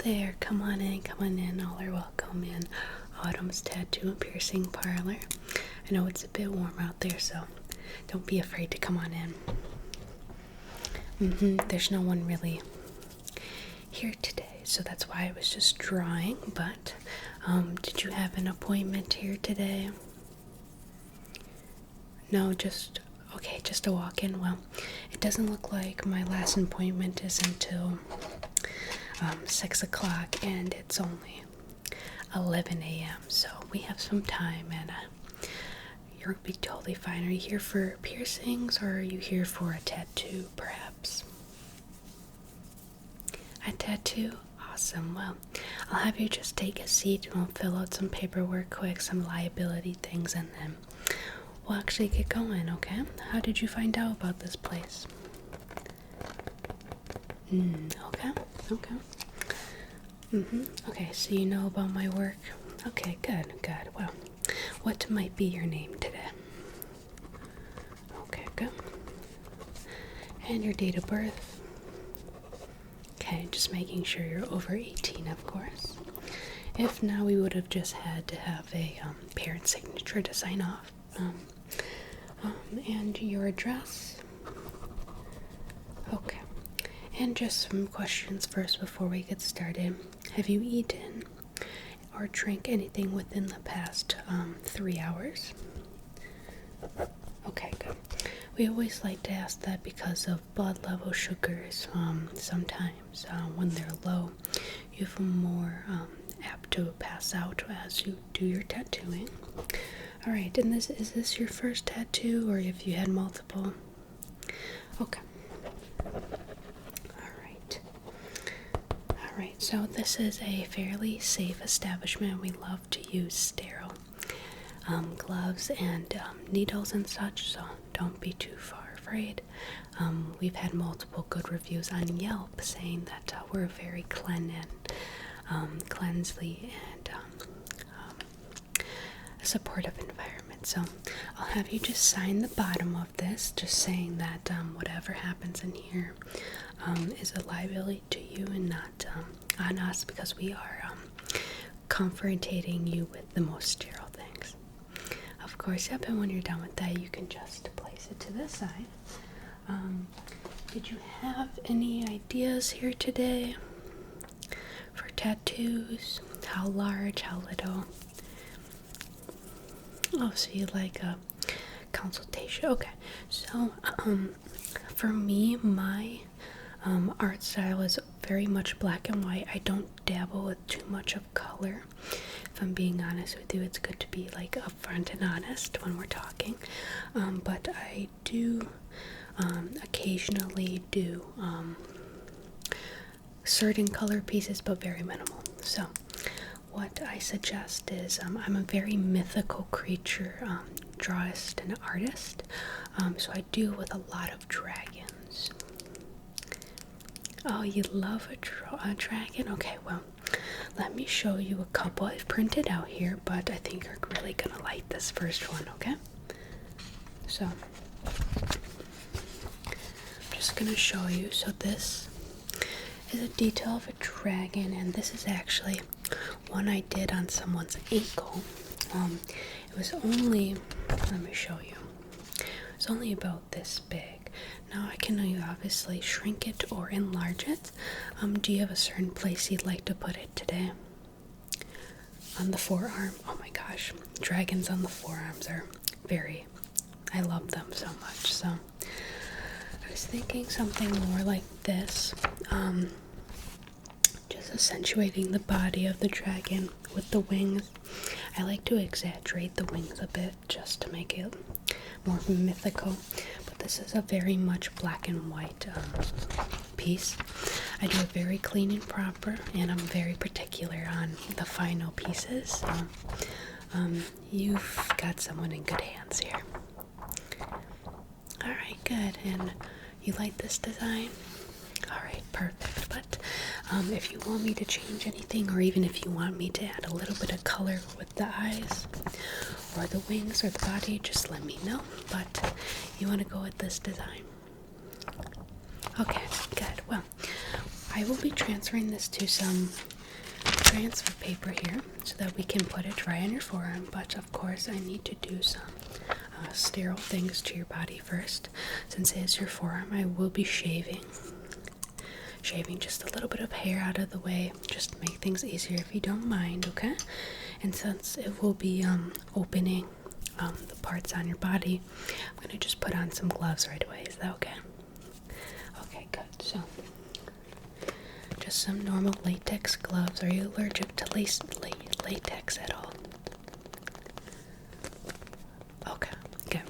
there, come on in, all are welcome in Autumm's Tattoo and Piercing Parlor. I know it's a bit warm out there, so don't be afraid to come on in. There's no one really here today, so that's why I was just drawing, but did you have an appointment here today? No, just a walk-in. Well, it doesn't look like my last appointment is until 6 o'clock, and it's only 11 a.m., so we have some time, and you'll be totally fine. Are you here for piercings, or are you here for a tattoo, perhaps? A tattoo? Awesome. Well, I'll have you just take a seat, and we'll fill out some paperwork quick, some liability things, and then we'll actually get going, okay? How did you find out about this place? Okay. Okay, so you know about my work? Okay, good. Well, what might be your name today? Okay, good. And your date of birth? Okay, just making sure you're over 18, of course. If not, we would have just had to have a parent signature to sign off. And your address? Okay. And just some questions first before we get started. Have you eaten or drank anything within the past 3 hours? Okay, good. We always like to ask that because of blood level sugars. Sometimes when they're low, you feel more apt to pass out as you do your tattooing. Alright, and is this your first tattoo, or have you had multiple? Okay. Alright, so this is a fairly safe establishment. We love to use sterile gloves and needles and such, so don't be too far afraid. We've had multiple good reviews on Yelp saying that we're very cleanly and supportive environment. So I'll have you just sign the bottom of this, just saying that whatever happens in here is a liability to you and not on us, because we are confronting you with the most sterile things. Of course, yep, and when you're done with that, you can just place it to this side. Did you have any ideas here today for tattoos? How large, how little? Oh, so you like a consultation? Okay, so for me, my art style is very much black and white. I don't dabble with too much of color. If I'm being honest with you, it's good to be like upfront and honest when we're talking. But I do occasionally do certain color pieces, but very minimal. So what I suggest is I'm a very mythical creature, drawist and artist, so I deal with a lot of dragons. Oh, you love a dragon? Okay, well, let me show you a couple I've printed out here, but I think you're really gonna like this first one, okay? So I'm just gonna show you. So this is a detail of a dragon, and this is actually one I did on someone's ankle. It was only, let me show you, it was only about this big. Now I can obviously shrink it or enlarge it. Do you have a certain place you'd like to put it today? On the forearm? Oh my gosh, dragons on the forearms are I love them so much. So I was thinking something more like this, just accentuating the body of the dragon with the wings. I like to exaggerate the wings a bit just to make it more mythical, but this is a very much black and white piece. I do it very clean and proper, and I'm very particular on the final pieces. So you've got someone in good hands here. Alright, good. And you like this design? Alright, perfect. But if you want me to change anything, or even if you want me to add a little bit of color with the eyes or the wings or the body, just let me know. But you want to go with this design? Okay, good. Well, I will be transferring this to some transfer paper here so that we can put it dry on your forearm, but of course I need to do some sterile things to your body first. Since it is your forearm, I will be shaving just a little bit of hair out of the way, just to make things easier if you don't mind, okay? And since it will be opening the parts on your body, I'm gonna just put on some gloves right away. Is that okay? Okay, good. So just some normal latex gloves. Are you allergic to latex at all? Okay, good.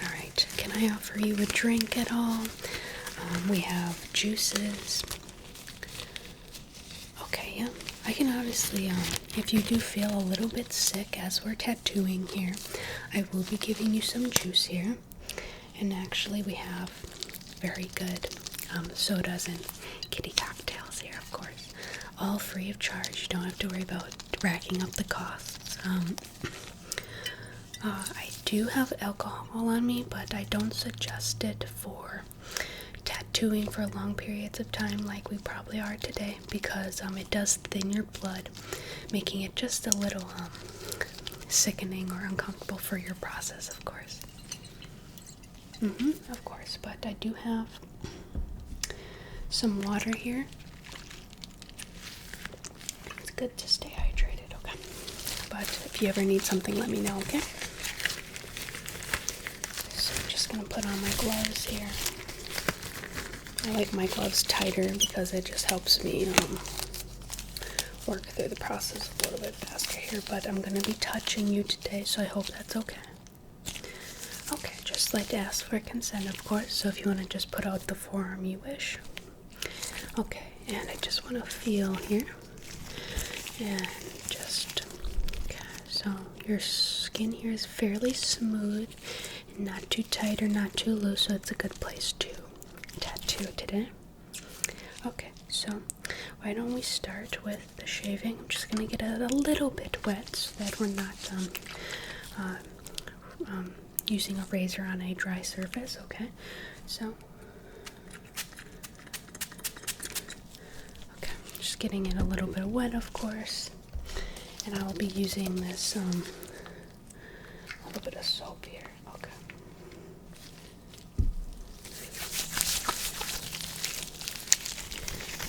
Alright, can I offer you a drink at all? We have juices. Okay, yeah. I can obviously, if you do feel a little bit sick as we're tattooing here, I will be giving you some juice here. And actually we have very good sodas and kitty cocktails here, of course. All free of charge. You don't have to worry about racking up the costs. I do have alcohol on me, but I don't suggest it for tattooing for long periods of time like we probably are today, because it does thin your blood, making it just a little sickening or uncomfortable for your process, of course. Of course, but I do have some water here. It's good to stay hydrated, okay? But if you ever need something, let me know, okay? So I'm just gonna put on my gloves here. I like my gloves tighter because it just helps me work through the process a little bit faster here, but I'm gonna be touching you today, so I hope that's okay. Okay, just like to ask for consent, of course, so if you want to just put out the forearm you wish. Okay, and I just want to feel here, and just, okay, so your skin here is fairly smooth, and not too tight or not too loose, so it's a good place to tattoo today. Okay, so why don't we start with the shaving? I'm just going to get it a little bit wet so that we're not using a razor on a dry surface, okay? So, okay, just getting it a little bit wet, of course. And I'll be using this, a little bit of soap here, okay.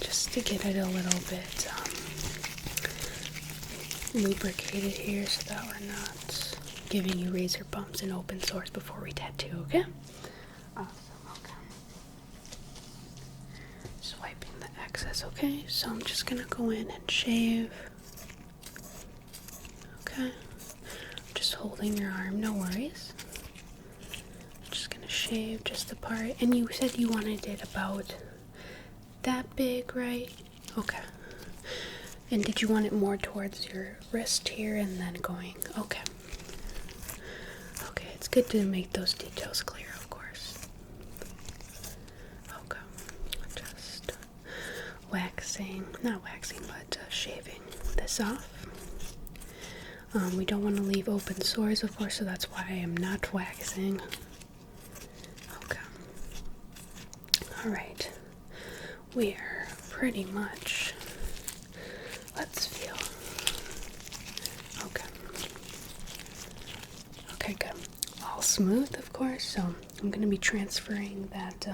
Just to get it a little bit, lubricated here so that we're not giving you razor bumps and open sores before we tattoo, okay? Awesome, okay. Just wiping the excess, okay? So I'm just gonna go in and shave. Okay. Just holding your arm, no worries. I'm just gonna shave just the part. And you said you wanted it about that big, right? Okay. And did you want it more towards your wrist here and then going? Okay. Okay, it's good to make those details clear, of course. Okay, just not waxing, but shaving this off. We don't want to leave open sores, of course, so that's why I am not waxing. Okay. Alright. We are pretty much, let's feel. Okay. Okay, good. All smooth, of course, so I'm going to be transferring that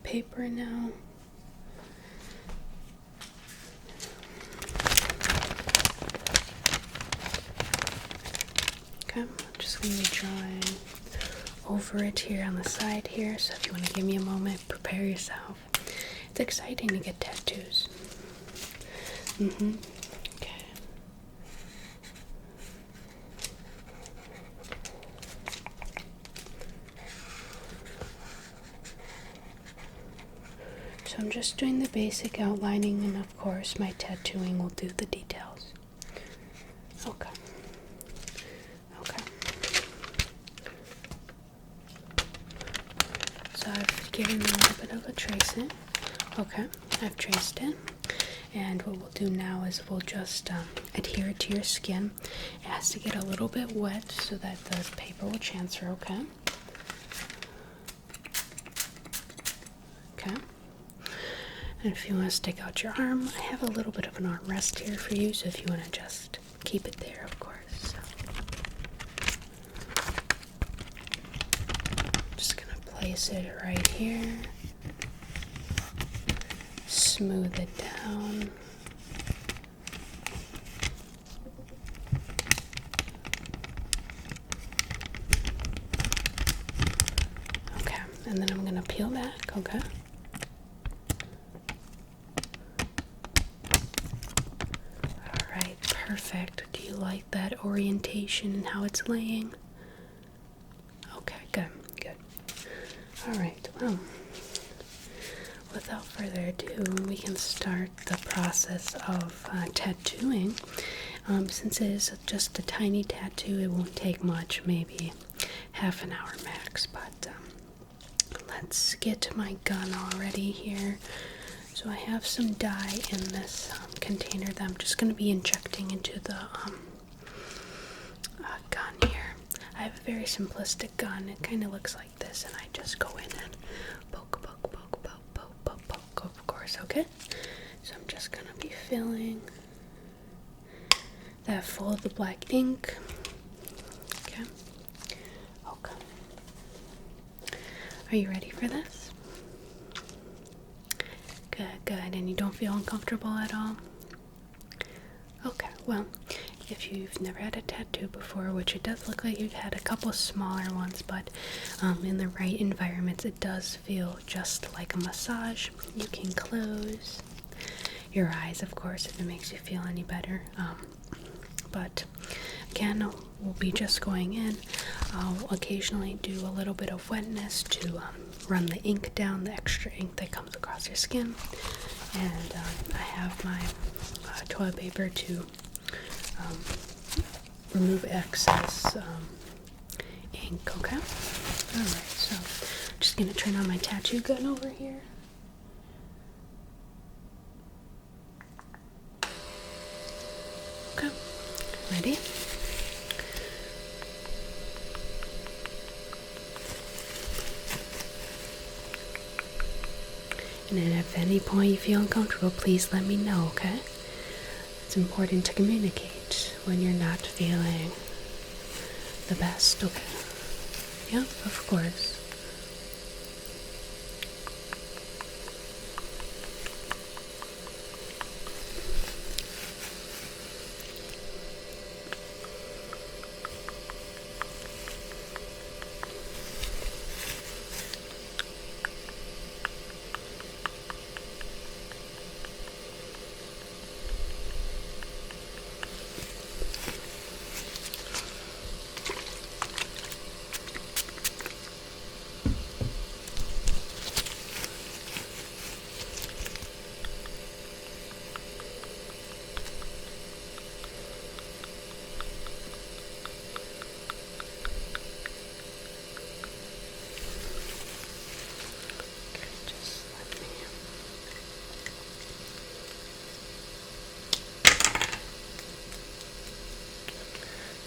paper now. Okay, I'm just going to be drawing over it here on the side here, so if you want to give me a moment, prepare yourself. It's exciting to get tattoos. Okay. So I'm just doing the basic outlining, and of course my tattooing will do the details. Okay. Okay. So I've given a little bit of a tracing. Okay, I've traced it. And what we'll do now is we'll just adhere to onto your skin. It has to get a little bit wet so that the paper will transfer, okay? Okay. And if you want to stick out your arm, I have a little bit of an armrest here for you, so if you want to just keep it there, of course. So. Just gonna place it right here. Smooth it down. Okay, and then I'm gonna peel back, okay? Alright, perfect. Do you like that orientation and how it's laying? Okay, good, good. Alright, well, without further ado, we can start the process of tattooing. Since it is just a tiny tattoo, it won't take much, maybe half an hour max, but let's get my gun all ready here. So I have some dye in this container that I'm just going to be injecting into the gun here. I have a very simplistic gun. It kind of looks like this, and I just go in and poke, poke, poke, poke, poke, poke, poke, of course, okay? So I'm just going to be filling that full of the black ink. Okay. Okay. Are you ready for this? Good, good. And you don't feel uncomfortable at all? Okay, well, if you've never had a tattoo before, which it does look like you've had a couple smaller ones, but in the right environments, it does feel just like a massage. You can close your eyes, of course, if it makes you feel any better. But again, we'll be just going in. I'll occasionally do a little bit of wetness to run the ink down, the extra ink that comes across your skin. And I have my toilet paper to remove excess ink, okay? Alright, so I'm just going to turn on my tattoo gun over here. Okay, ready? And then if at any point you feel uncomfortable, please let me know, okay? It's important to communicate when you're not feeling the best, okay? Yeah, of course.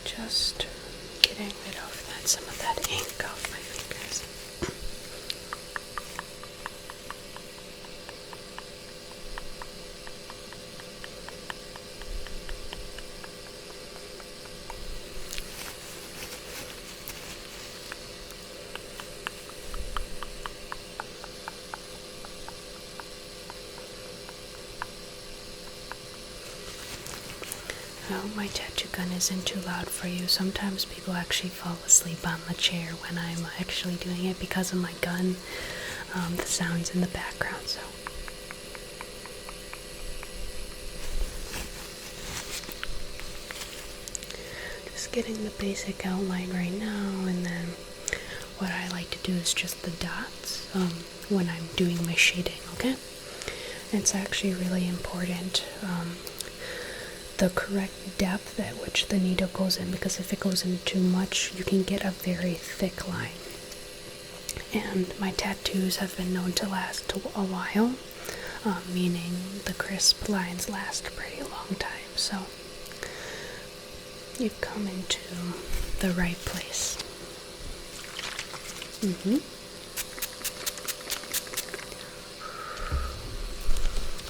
Just getting rid of some of that ink off my fingers. My tattoo gun isn't too loud for you. Sometimes people actually fall asleep on the chair when I'm actually doing it because of my gun, the sounds in the background, so. Just getting the basic outline right now, and then what I like to do is just the dots when I'm doing my shading, okay? It's actually really important. The correct depth at which the needle goes in, because if it goes in too much, you can get a very thick line. And my tattoos have been known to last a while, meaning the crisp lines last a pretty long time. So you've come into the right place.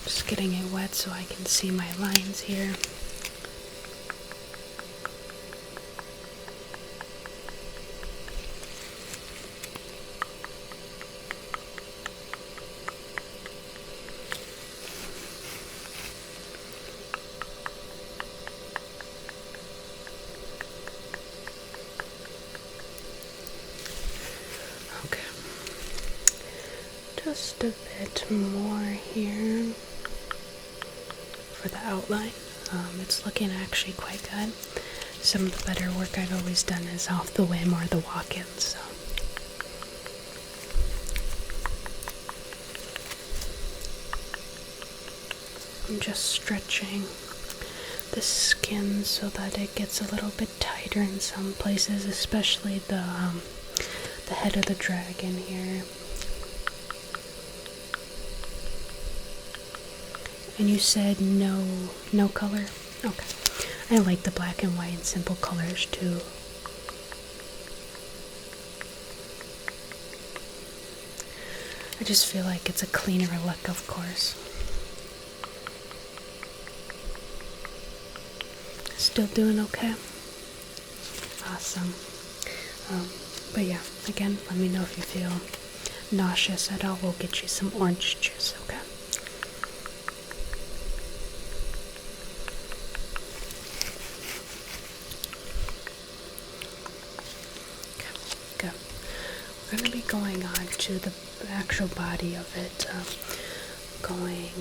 Just getting it wet so I can see my lines here. Just a bit more here for the outline. It's looking actually quite good. Some of the better work I've always done is off the whim or the walk-ins. So. I'm just stretching the skin so that it gets a little bit tighter in some places, especially the head of the dragon here. And you said no color? Okay. I like the black and white and simple colors too. I just feel like it's a cleaner look, of course. Still doing okay? Awesome. But yeah, again, let me know if you feel nauseous at all. We'll get you some orange juice, okay? We're going to be going on to the actual body of it, going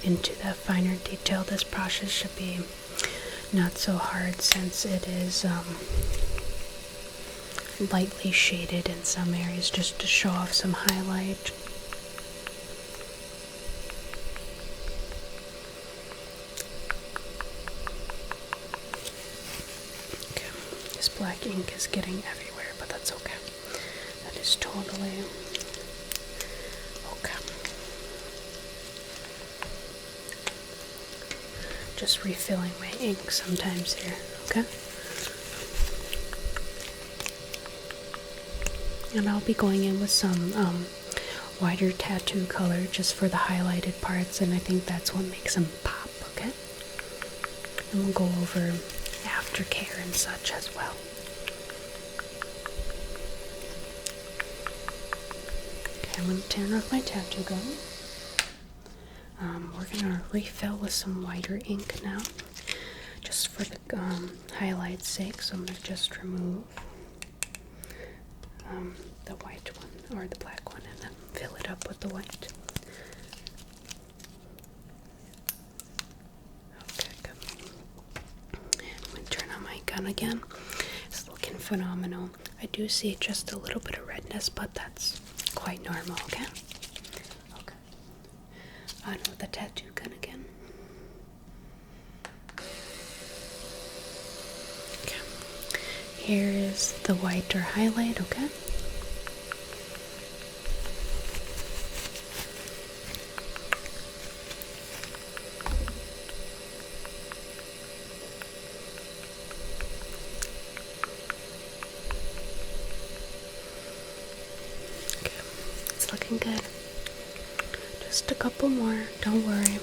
into that finer detail. This process should be not so hard since it is lightly shaded in some areas just to show off some highlight. Okay, this black ink is getting everywhere, but that's okay. That is totally okay. Just refilling my ink sometimes here, okay? And I'll be going in with some wider tattoo color just for the highlighted parts, and I think that's what makes them pop, okay? And we'll go over aftercare and such as well. I'm going to turn off my tattoo gun. We're going to refill with some whiter ink now, just for the highlight's sake. So I'm going to just remove the white one, or the black one, and then fill it up with the white. Okay, good. And I'm going to turn on my gun again. It's looking phenomenal. I do see just a little bit of redness, but that's quite normal, okay? Okay. On with the tattoo gun again. Okay. Here is the whiter highlight, okay? Looking good. Just a couple more, don't worry.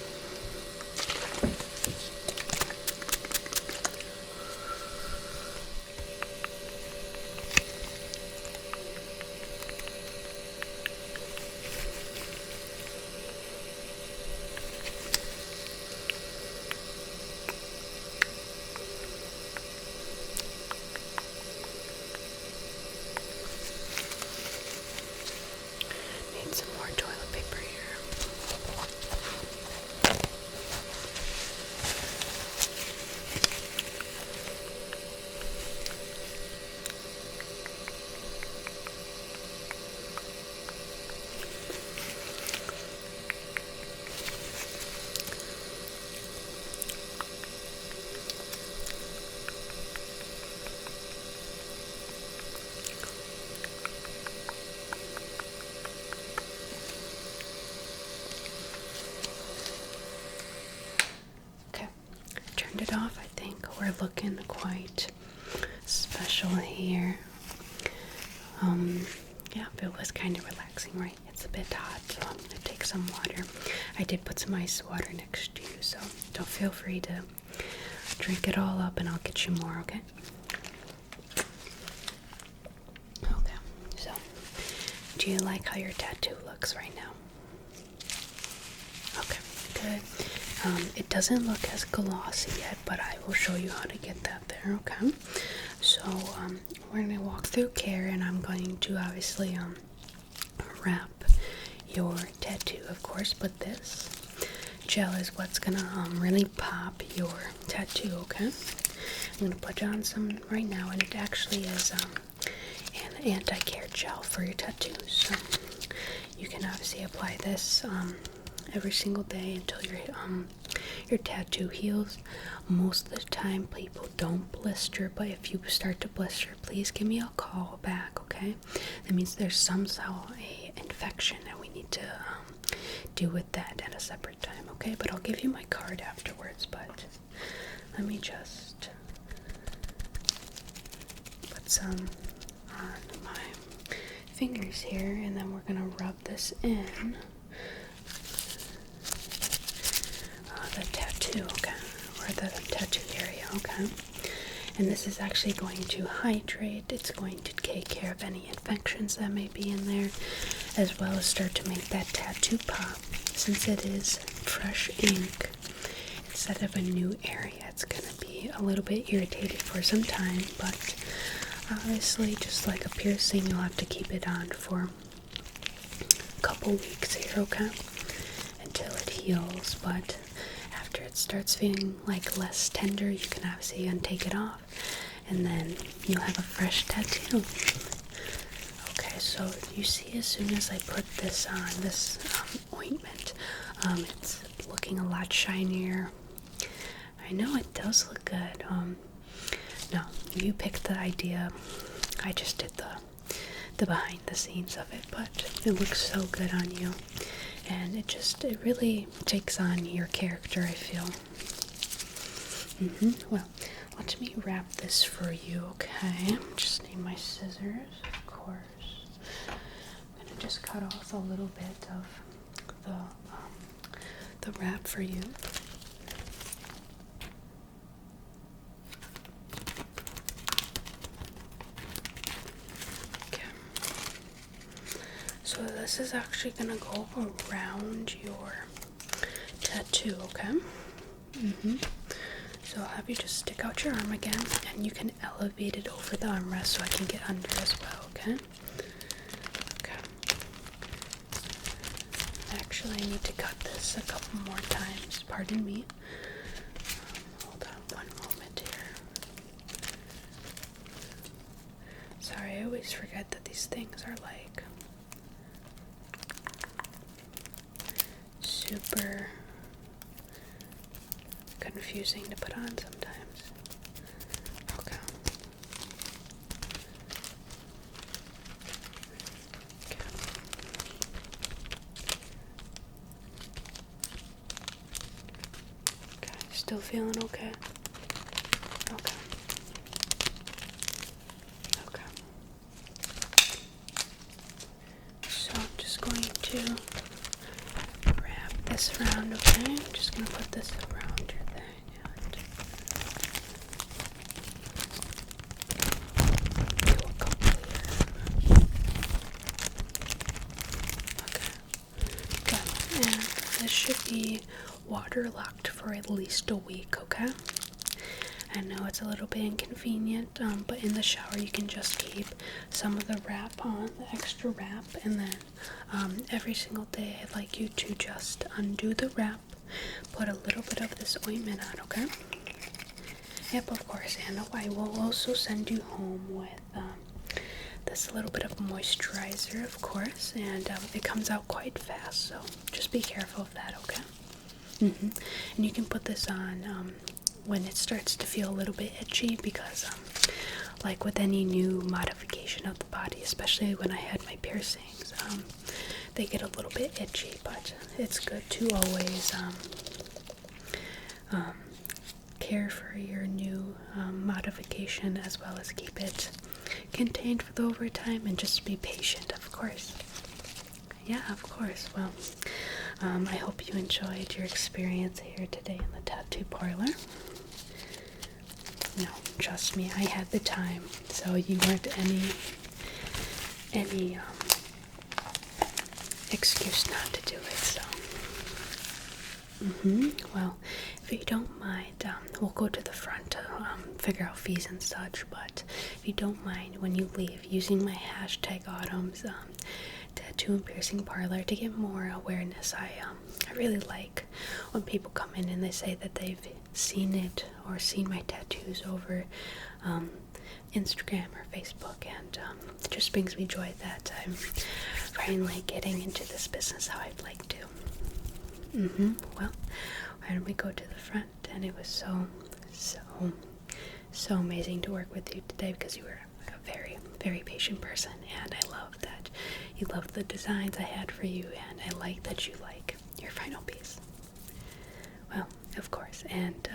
Some more toilet paper here. looking quite special here. Yeah, it was kind of relaxing, right? It's a bit hot, so I'm gonna take some water. I did put some ice water next to you, so don't feel free to drink it all up and I'll get you more, okay? Okay, so do you like how your tattoo looks right now? Okay, good. It doesn't look as glossy yet, but I will show you how to get that there, okay? So, we're gonna walk through care, and I'm going to obviously, wrap your tattoo, of course, but this gel is what's gonna, really pop your tattoo, okay? I'm gonna put on some right now, and it actually is, an anti-care gel for your tattoos, so you can obviously apply this, every single day until your tattoo heals. Most of the time people don't blister, but if you start to blister, please give me a call back, okay? That means there's somehow a infection and we need to deal with that at a separate time, okay? But I'll give you my card afterwards, but let me just put some on my fingers here, and then we're gonna rub this in the tattoo, okay, or the tattoo area, okay. And this is actually going to hydrate. It's going to take care of any infections that may be in there, as well as start to make that tattoo pop. Since it is fresh ink instead of a new area, it's gonna be a little bit irritated for some time, but obviously, just like a piercing, you'll have to keep it on for a couple weeks here, okay, until it heals. But after it starts feeling like less tender, you can obviously untake it off, and then you'll have a fresh tattoo. Okay, so you see, as soon as I put this on, this ointment, it's looking a lot shinier. I know it does look good. No, you picked the idea. I just did the behind the scenes of it, but it looks so good on you. And it really takes on your character, I feel. Well, let me wrap this for you, okay? Just need my scissors, of course. I'm gonna just cut off a little bit of the wrap for you. So this is actually gonna go around your tattoo, okay? So I'll have you just stick out your arm again, and you can elevate it over the armrest so I can get under as well, okay? Okay. Actually, I need to cut this a couple more times, pardon me. Hold on one moment here. Sorry, I always forget that these things are like super confusing to put on sometimes. Okay. Okay, still feeling okay? Okay. Okay. So I'm just going to this around, okay? I'm just gonna put this around your thing and do a couple here. Okay, good. And this should be waterlocked for at least a week, okay? I know it's a little bit inconvenient, but in the shower you can just keep some of the wrap on, the extra wrap, and then every single day I'd like you to just undo the wrap, put a little bit of this ointment on, okay? Yep, of course, and I will also send you home with this little bit of moisturizer, of course, and it comes out quite fast, so just be careful of that, okay? And you can put this on when it starts to feel a little bit itchy, because like with any new modification of the body, especially when I had my piercings, they get a little bit itchy, but it's good to always care for your new modification, as well as keep it contained for the overtime, and just be patient, of course. Yeah, of course. Well, I hope you enjoyed your experience here today in the tattoo parlor. No, trust me, I had the time, so you weren't any excuse not to do it. So, well, if you don't mind, we'll go to the front to figure out fees and such. But if you don't mind, when you leave, using my hashtag Autumm's tattoo and piercing parlor to get more awareness. I really like when people come in and they say that they've seen it or seen my tattoos over Instagram or Facebook, and it just brings me joy that I'm finally getting into this business how I'd like to. Well, why don't we go to the front? And it was so amazing to work with you today, because you were a very, very patient person, and I love that you loved the designs I had for you, and I like that you like your final piece. Well, of course, and